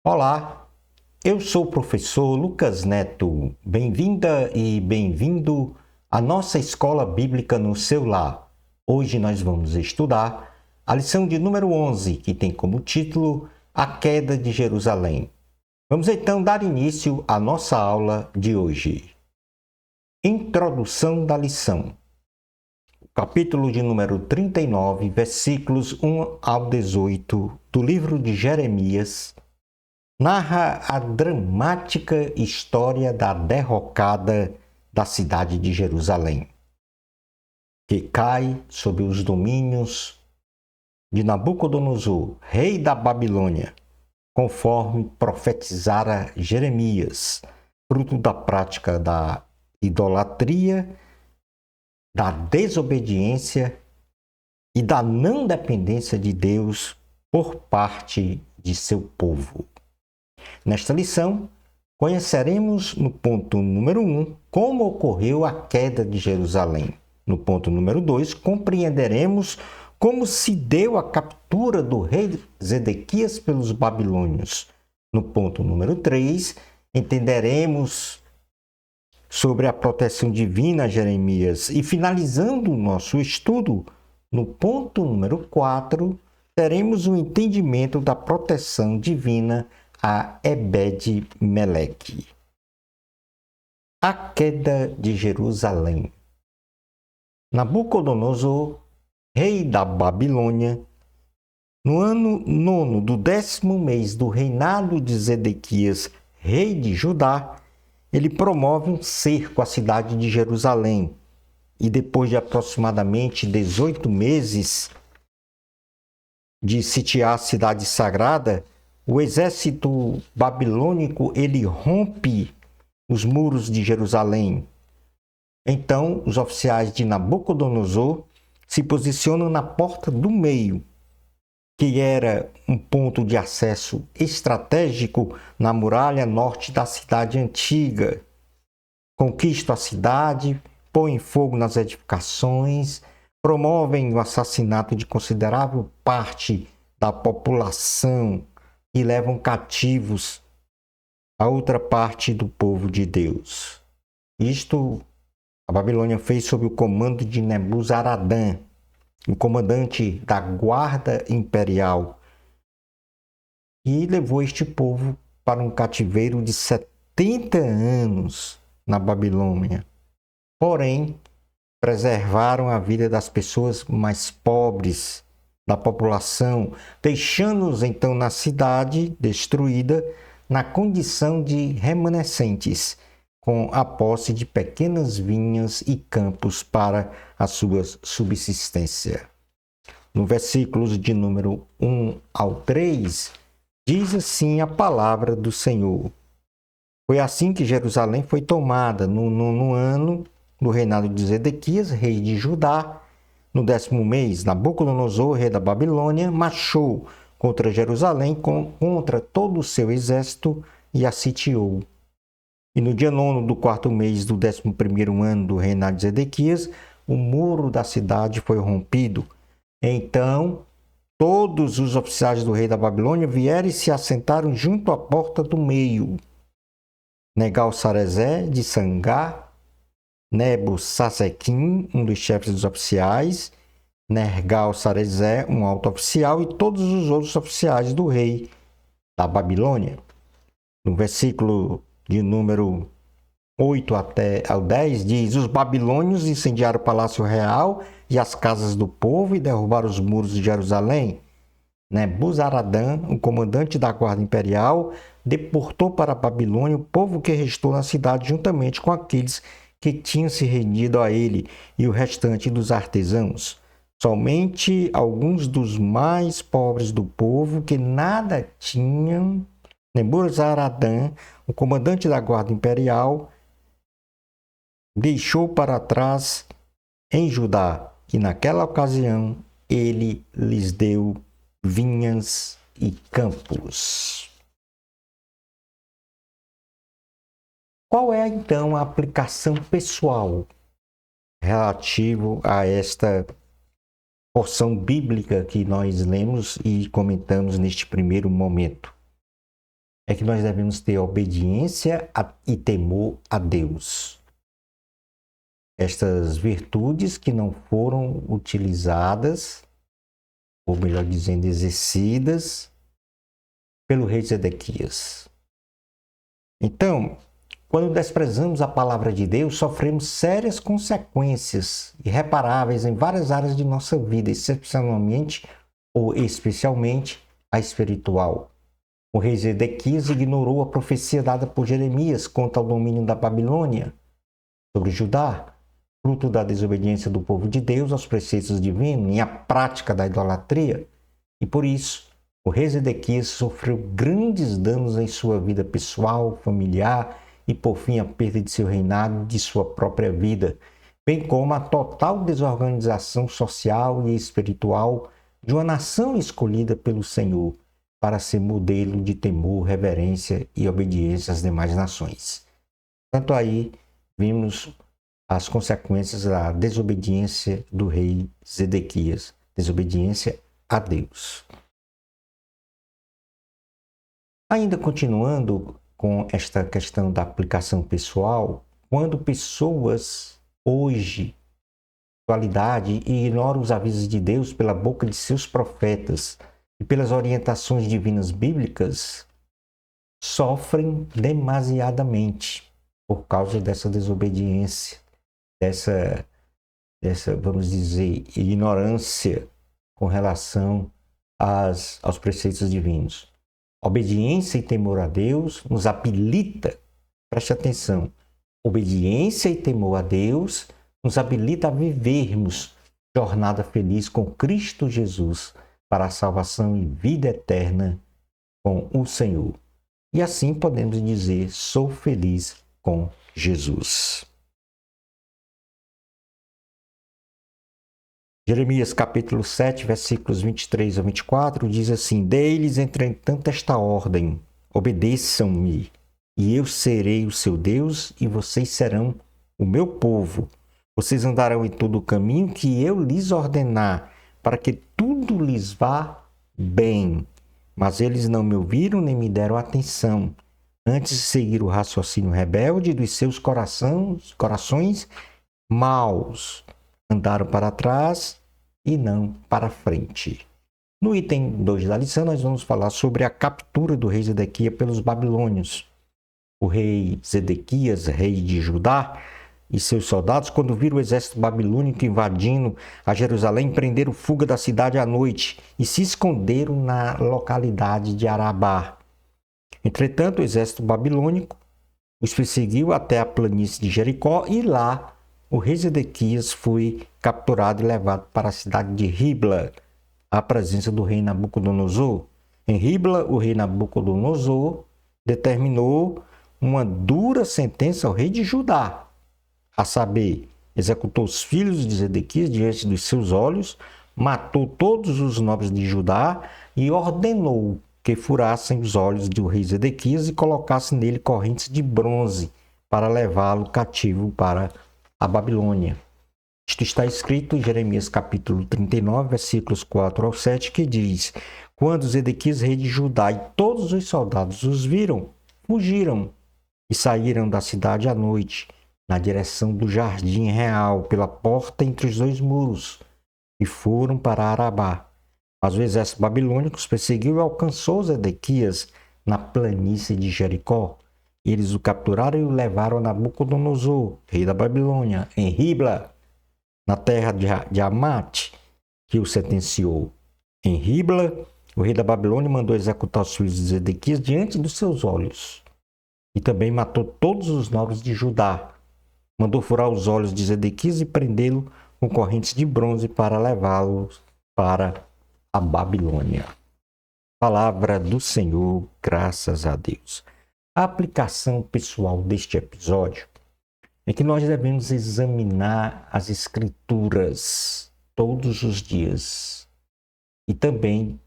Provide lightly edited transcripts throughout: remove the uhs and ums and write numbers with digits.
Olá, eu sou o professor Lucas Neto. Bem-vinda e bem-vindo à nossa escola bíblica no seu lar. Hoje nós vamos estudar a lição de número 11, que tem como título A Queda de Jerusalém. Vamos então dar início à nossa aula de hoje. Introdução da lição. O capítulo de número 39, versículos 1 ao 18 do livro de Jeremias narra a dramática história da derrocada da cidade de Jerusalém, que cai sob os domínios de Nabucodonosor, rei da Babilônia, conforme profetizara Jeremias, fruto da prática da idolatria, da desobediência e da não dependência de Deus por parte de seu povo. Nesta lição, conheceremos no ponto número 1 como ocorreu a queda de Jerusalém. No ponto número 2, compreenderemos como se deu a captura do rei Zedequias pelos babilônios. No ponto número 3, entenderemos sobre a proteção divina a Jeremias. E finalizando o nosso estudo, no ponto número 4, teremos um entendimento da proteção divina a Ebed-Meleque. A queda de Jerusalém. Nabucodonosor, rei da Babilônia, no ano 9 do 10º mês do reinado de Zedequias, rei de Judá, ele promove um cerco à cidade de Jerusalém e depois de aproximadamente 18 meses de sitiar a cidade sagrada, o exército babilônico ele rompe os muros de Jerusalém. Então, os oficiais de Nabucodonosor se posicionam na porta do meio, que era um ponto de acesso estratégico na muralha norte da cidade antiga. Conquistam a cidade, põem fogo nas edificações, promovem o assassinato de considerável parte da população e levam cativos a outra parte do povo de Deus. Isto a Babilônia fez sob o comando de Nebuzaradã, o comandante da guarda imperial, e levou este povo para um cativeiro de 70 anos na Babilônia. Porém, preservaram a vida das pessoas mais pobres da população, deixando-os então na cidade destruída na condição de remanescentes, com a posse de pequenas vinhas e campos para a sua subsistência. No versículos de número 1 ao 3, diz assim a palavra do Senhor. Foi assim que Jerusalém foi tomada no 9º ano do reinado de Zedequias, rei de Judá. No 10º mês, Nabucodonosor, rei da Babilônia, marchou contra Jerusalém, contra todo o seu exército e a sitiou. E no dia 9 do 4º mês do 11º ano do reinado de Zedequias, o muro da cidade foi rompido. Então, todos os oficiais do rei da Babilônia vieram e se assentaram junto à porta do meio. Negal-Sarezé de Sangá, Nebo-Sasequim, um dos chefes dos oficiais, Nergal-Sarezé, um alto oficial, e todos os outros oficiais do rei da Babilônia. No versículo de número 8 até ao 10, diz: os babilônios incendiaram o palácio real e as casas do povo e derrubaram os muros de Jerusalém. Nebuzaradã, o comandante da guarda imperial, deportou para a Babilônia o povo que restou na cidade juntamente com aqueles que tinham se rendido a ele e o restante dos artesãos. Somente alguns dos mais pobres do povo que nada tinham, Nebuzaradã, o comandante da guarda imperial, deixou para trás em Judá, e naquela ocasião ele lhes deu vinhas e campos. Qual é, então, a aplicação pessoal relativo a esta porção bíblica que nós lemos e comentamos neste primeiro momento? é que nós devemos ter obediência e temor a Deus. Estas virtudes que não foram utilizadas, ou melhor dizendo, exercidas pelo rei Zedequias. Então, quando desprezamos a palavra de Deus, sofremos sérias consequências irreparáveis em várias áreas de nossa vida, excepcionalmente ou especialmente a espiritual. O rei Zedequias ignorou a profecia dada por Jeremias quanto ao domínio da Babilônia sobre Judá, fruto da desobediência do povo de Deus aos preceitos divinos e à prática da idolatria, e por isso o rei Zedequias sofreu grandes danos em sua vida pessoal, familiar e, por fim, a perda de seu reinado e de sua própria vida, bem como a total desorganização social e espiritual de uma nação escolhida pelo Senhor para ser modelo de temor, reverência e obediência às demais nações. Tanto aí vimos as consequências da desobediência do rei Zedequias, desobediência a Deus. Ainda continuando com esta questão da aplicação pessoal, quando pessoas hoje, atualidade, ignoram os avisos de Deus pela boca de seus profetas e pelas orientações divinas bíblicas, sofrem demasiadamente por causa dessa desobediência, dessa, vamos dizer, ignorância com relação aos preceitos divinos. Obediência e temor a Deus nos habilita, preste atenção, obediência e temor a Deus nos habilita a vivermos jornada feliz com Cristo Jesus para a salvação e vida eterna com o Senhor. E assim podemos dizer, sou feliz com Jesus. Jeremias capítulo 7, versículos 23 a 24, diz assim: Dei-lhes, entretanto, esta ordem: obedeçam-me, e eu serei o seu Deus, e vocês serão o meu povo. Vocês andarão em todo o caminho que eu lhes ordenar, para que tudo lhes vá bem. Mas eles não me ouviram nem me deram atenção. Antes de seguir o raciocínio rebelde dos seus corações maus, andaram para trás e não para frente. No item 2 da lição, nós vamos falar sobre a captura do rei Zedequias pelos babilônios. O rei Zedequias, rei de Judá, e seus soldados, quando viram o exército babilônico invadindo a Jerusalém, prenderam fuga da cidade à noite e se esconderam na localidade de Arabá. Entretanto, o exército babilônico os perseguiu até a planície de Jericó e lá o rei Zedequias foi capturado e levado para a cidade de Ribla, à presença do rei Nabucodonosor. Em Ribla, o rei Nabucodonosor determinou uma dura sentença ao rei de Judá, a saber, executou os filhos de Zedequias diante dos seus olhos, matou todos os nobres de Judá e ordenou que furassem os olhos do rei Zedequias e colocassem nele correntes de bronze para levá-lo cativo para a Babilônia. Isto está escrito em Jeremias capítulo 39, versículos 4 ao 7, que diz: Quando Zedequias, rei de Judá, e todos os soldados os viram, fugiram e saíram da cidade à noite, na direção do jardim real, pela porta entre os dois muros, e foram para Arabá. Mas o exército babilônico os perseguiu e alcançou Zedequias na planície de Jericó. Eles o capturaram e o levaram a Nabucodonosor, rei da Babilônia, em Ribla, na terra de Amate, que o sentenciou. Em Ribla, o rei da Babilônia mandou executar os filhos de Zedequias diante dos seus olhos. E também matou todos os nobres de Judá. Mandou furar os olhos de Zedequias e prendê-lo com correntes de bronze para levá-lo para a Babilônia. Palavra do Senhor, graças a Deus. A aplicação pessoal deste episódio é que nós devemos examinar as Escrituras todos os dias e também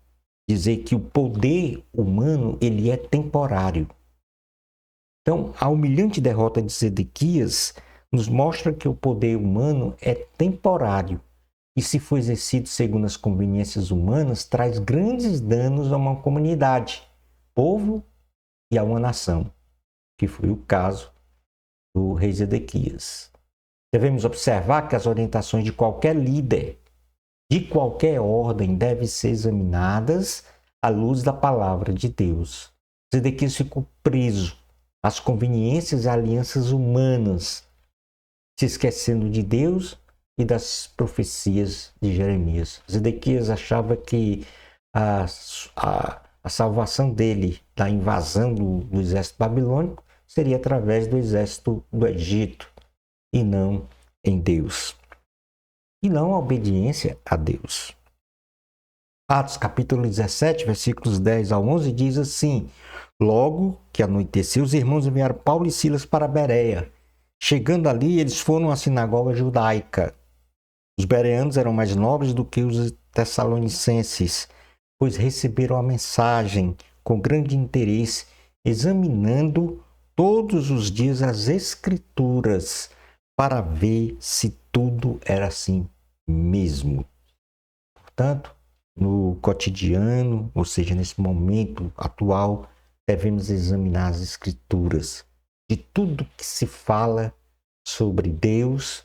dizer que o poder humano ele é temporário. Então, a humilhante derrota de Zedequias nos mostra que o poder humano é temporário e, se for exercido segundo as conveniências humanas, traz grandes danos a uma comunidade, povo e a uma nação, que foi o caso do rei Zedequias. Devemos observar que as orientações de qualquer líder, de qualquer ordem, devem ser examinadas à luz da palavra de Deus. Zedequias ficou preso às conveniências e alianças humanas, se esquecendo de Deus e das profecias de Jeremias. Zedequias achava que a salvação dele da invasão do exército babilônico seria através do exército do Egito e não em Deus. E não a obediência a Deus. Atos capítulo 17, versículos 10 ao 11 diz assim: Logo que anoiteceu, os irmãos enviaram Paulo e Silas para Bereia. Chegando ali, eles foram à sinagoga judaica. Os bereanos eram mais nobres do que os tessalonicenses, pois receberam a mensagem com grande interesse, examinando todos os dias as Escrituras para ver se tudo era assim mesmo. Portanto, no cotidiano, ou seja, nesse momento atual, devemos examinar as Escrituras. De tudo que se fala sobre Deus,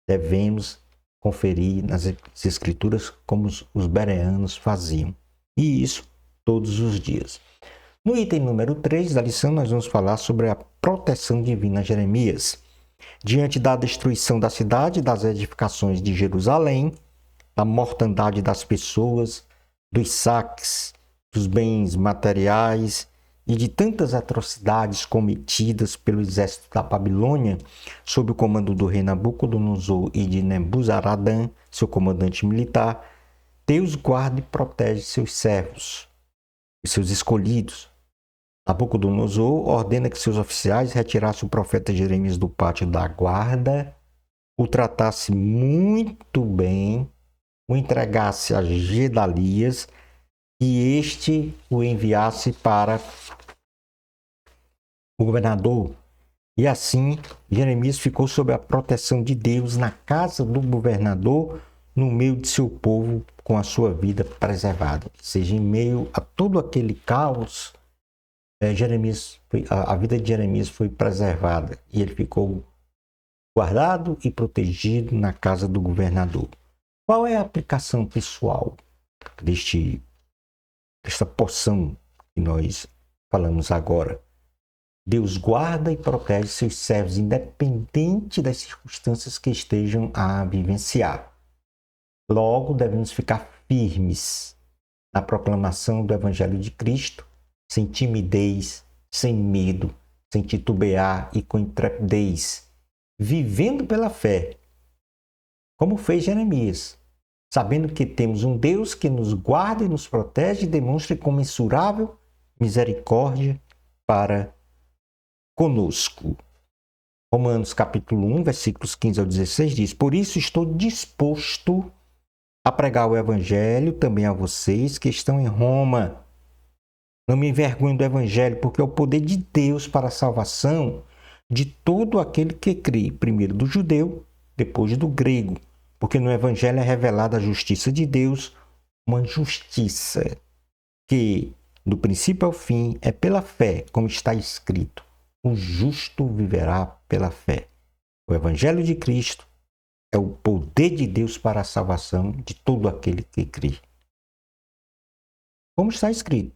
devemos conferir nas Escrituras como os bereanos faziam. E isso todos os dias. No item número 3 da lição, nós vamos falar sobre a proteção divina a Jeremias. Diante da destruição da cidade, das edificações de Jerusalém, da mortandade das pessoas, dos saques, dos bens materiais e de tantas atrocidades cometidas pelo exército da Babilônia, sob o comando do rei Nabucodonosor e de Nebuzaradã, seu comandante militar, Deus guarda e protege seus servos, os seus escolhidos. Nabucodonosor ordena que seus oficiais retirassem o profeta Jeremias do pátio da guarda, o tratasse muito bem, o entregasse a Gedalias e este o enviasse para o governador. E assim, Jeremias ficou sob a proteção de Deus na casa do governador, no meio de seu povo, com a sua vida preservada. Ou seja, em meio a todo aquele caos, a vida de Jeremias foi preservada e ele ficou guardado e protegido na casa do governador. Qual é a aplicação pessoal desta porção que nós falamos agora? Deus guarda e protege seus servos, independente das circunstâncias que estejam a vivenciar. Logo, devemos ficar firmes na proclamação do Evangelho de Cristo, sem timidez, sem medo, sem titubear e com intrepidez, vivendo pela fé, como fez Jeremias, sabendo que temos um Deus que nos guarda e nos protege e demonstra incomensurável misericórdia para conosco. Romanos capítulo 1, versículos 15 ao 16 diz: Por isso estou disposto a pregar o Evangelho também a vocês que estão em Roma. Não me envergonho do Evangelho, porque é o poder de Deus para a salvação de todo aquele que crê, primeiro do judeu, depois do grego. Porque no Evangelho é revelada a justiça de Deus, uma justiça que, do princípio ao fim, é pela fé, como está escrito: o justo viverá pela fé. O Evangelho de Cristo é o poder de Deus para a salvação de todo aquele que crê. Como está escrito: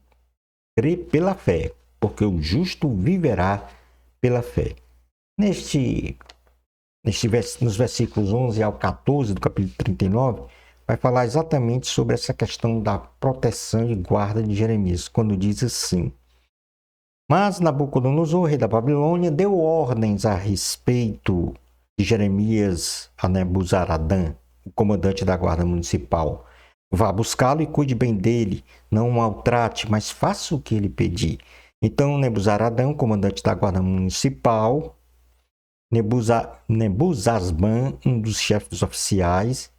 crê pela fé, porque o justo viverá pela fé. Nos versículos 11 ao 14 do capítulo 39, vai falar exatamente sobre essa questão da proteção e guarda de Jeremias, quando diz assim: Mas Nabucodonosor, rei da Babilônia, deu ordens a respeito de Jeremias a Nebuzaradã, o comandante da guarda municipal. Vá buscá-lo e cuide bem dele, não o maltrate, mas faça o que ele pedir. Então Nebuzaradã, comandante da guarda municipal, Nebuzasban, um dos chefes dos oficiais,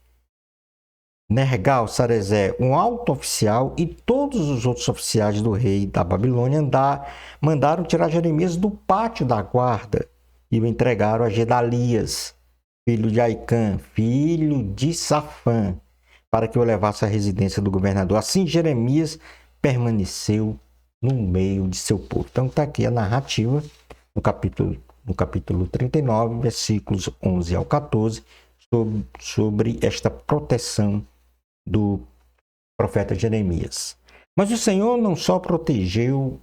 Nergal-Sarezer, um alto oficial, e todos os outros oficiais do rei da Babilônia mandaram tirar Jeremias do pátio da guarda e o entregaram a Gedalias, filho de Aicã, filho de Safã, para que o levasse à residência do governador. Assim Jeremias permaneceu no meio de seu povo. Então está aqui a narrativa no capítulo 39, versículos 11 ao 14, sobre esta proteção do profeta Jeremias. Mas o Senhor não só protegeu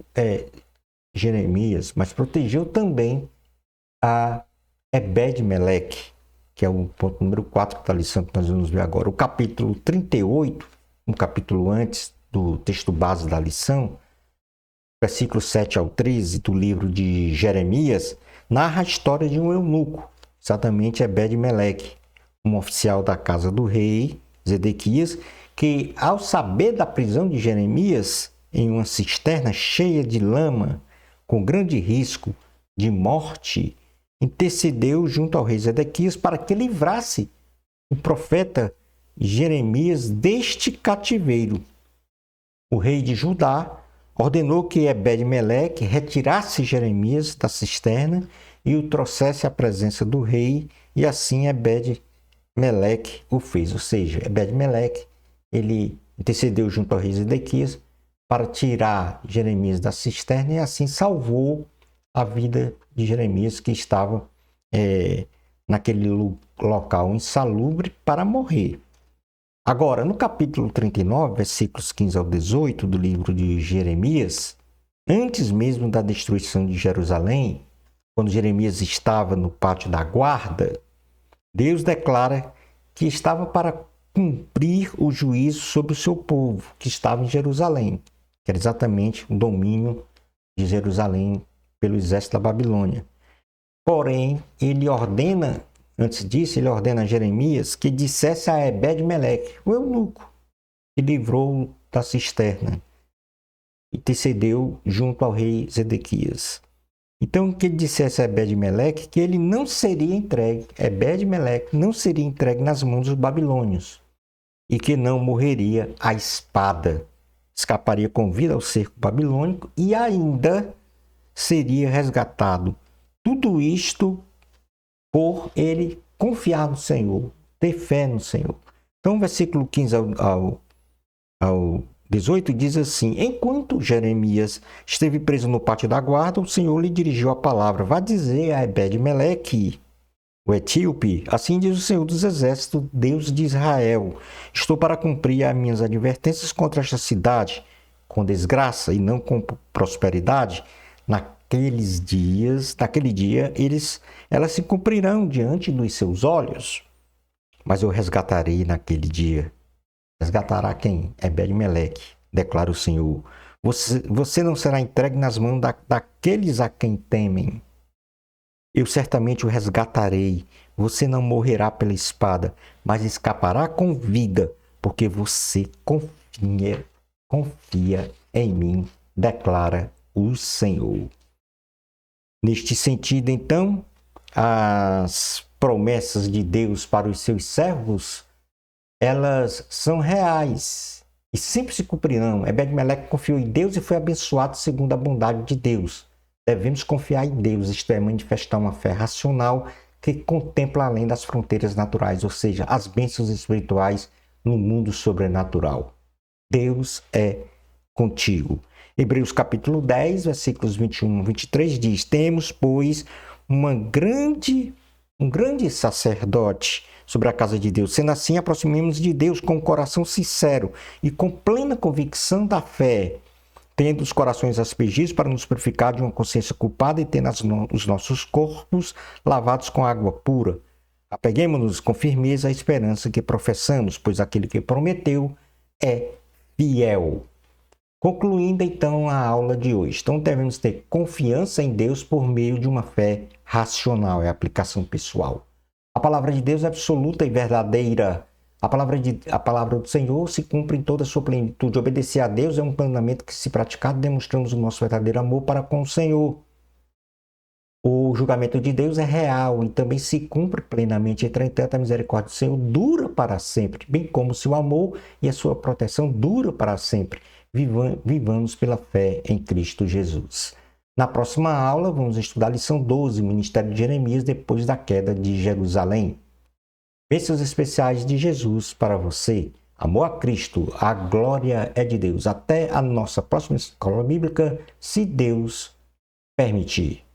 Jeremias, mas protegeu também a Ebed-Meleque, que é o ponto número 4 da lição que nós vamos ver agora. O capítulo 38, um capítulo antes do texto base da lição, versículos 7 ao 13 do livro de Jeremias, narra a história de um eunuco, exatamente Ebed-Meleque, um oficial da casa do rei Zedequias, que, ao saber da prisão de Jeremias em uma cisterna cheia de lama, com grande risco de morte, intercedeu junto ao rei Zedequias para que livrasse o profeta Jeremias deste cativeiro. O rei de Judá ordenou que Ebed-Meleque retirasse Jeremias da cisterna e o trouxesse à presença do rei, e assim Ebed-Meleque o fez. Ou seja, Ebed-Meleque, ele intercedeu junto ao rei Zedequias para tirar Jeremias da cisterna e assim salvou a vida de Jeremias, que estava naquele local insalubre para morrer. Agora, no capítulo 39, versículos 15 ao 18 do livro de Jeremias, antes mesmo da destruição de Jerusalém, quando Jeremias estava no pátio da guarda, Deus declara que estava para cumprir o juízo sobre o seu povo, que estava em Jerusalém, que era exatamente o domínio de Jerusalém pelo exército da Babilônia. Porém, antes disso, ele ordena a Jeremias que dissesse a Ebed-Meleque, o eunuco, que livrou da cisterna, e intercedeu junto ao rei Zedequias. Então, que ele dissesse a Ebed-Meleque que ele não seria entregue, Ebed-Meleque não seria entregue nas mãos dos babilônios, e que não morreria à espada, escaparia com vida ao cerco babilônico e ainda seria resgatado. Tudo isto por ele confiar no Senhor, ter fé no Senhor. Então, o versículo 15 ao 18 diz assim: enquanto Jeremias esteve preso no pátio da guarda, o Senhor lhe dirigiu a palavra: vá dizer a Ebed-Meleque, o etíope, assim diz o Senhor dos Exércitos, Deus de Israel: estou para cumprir as minhas advertências contra esta cidade, com desgraça e não com prosperidade. Naquele dia, elas se cumprirão diante dos seus olhos. Mas eu resgatarei naquele dia. Resgatará quem? Ebed-Meleque, declara o Senhor. Você não será entregue nas mãos daqueles a quem temem. Eu certamente o resgatarei. Você não morrerá pela espada, mas escapará com vida, porque você confia em mim, declara o Senhor. Neste sentido, então, as promessas de Deus para os seus servos, elas são reais e sempre se cumprirão. Ebed-Meleque confiou em Deus e foi abençoado segundo a bondade de Deus. Devemos confiar em Deus, isto é, manifestar uma fé racional que contempla além das fronteiras naturais, ou seja, as bênçãos espirituais no mundo sobrenatural. Deus é contigo. Hebreus capítulo 10, versículos 21 e 23 diz: temos, pois, um grande sacerdote sobre a casa de Deus. Sendo assim, aproximemos de Deus com um coração sincero e com plena convicção da fé, tendo os corações aspergidos para nos purificar de uma consciência culpada e tendo os nossos corpos lavados com água pura. Apeguemo-nos com firmeza à esperança que professamos, pois aquele que prometeu é fiel. Concluindo então a aula de hoje. Então devemos ter confiança em Deus por meio de uma fé racional, é a aplicação pessoal. A palavra de Deus é absoluta e verdadeira. A palavra do Senhor se cumpre em toda a sua plenitude. Obedecer a Deus é um mandamento que, se praticado, demonstramos o nosso verdadeiro amor para com o Senhor. O julgamento de Deus é real e também se cumpre plenamente. Entretanto, a misericórdia do Senhor dura para sempre, bem como seu amor e a sua proteção dura para sempre. Vivamos pela fé em Cristo Jesus. Na próxima aula, vamos estudar a lição 12, Ministério de Jeremias depois da queda de Jerusalém. Bênçãos especiais de Jesus para você. Amor a Cristo, a glória é de Deus. Até a nossa próxima escola bíblica, se Deus permitir.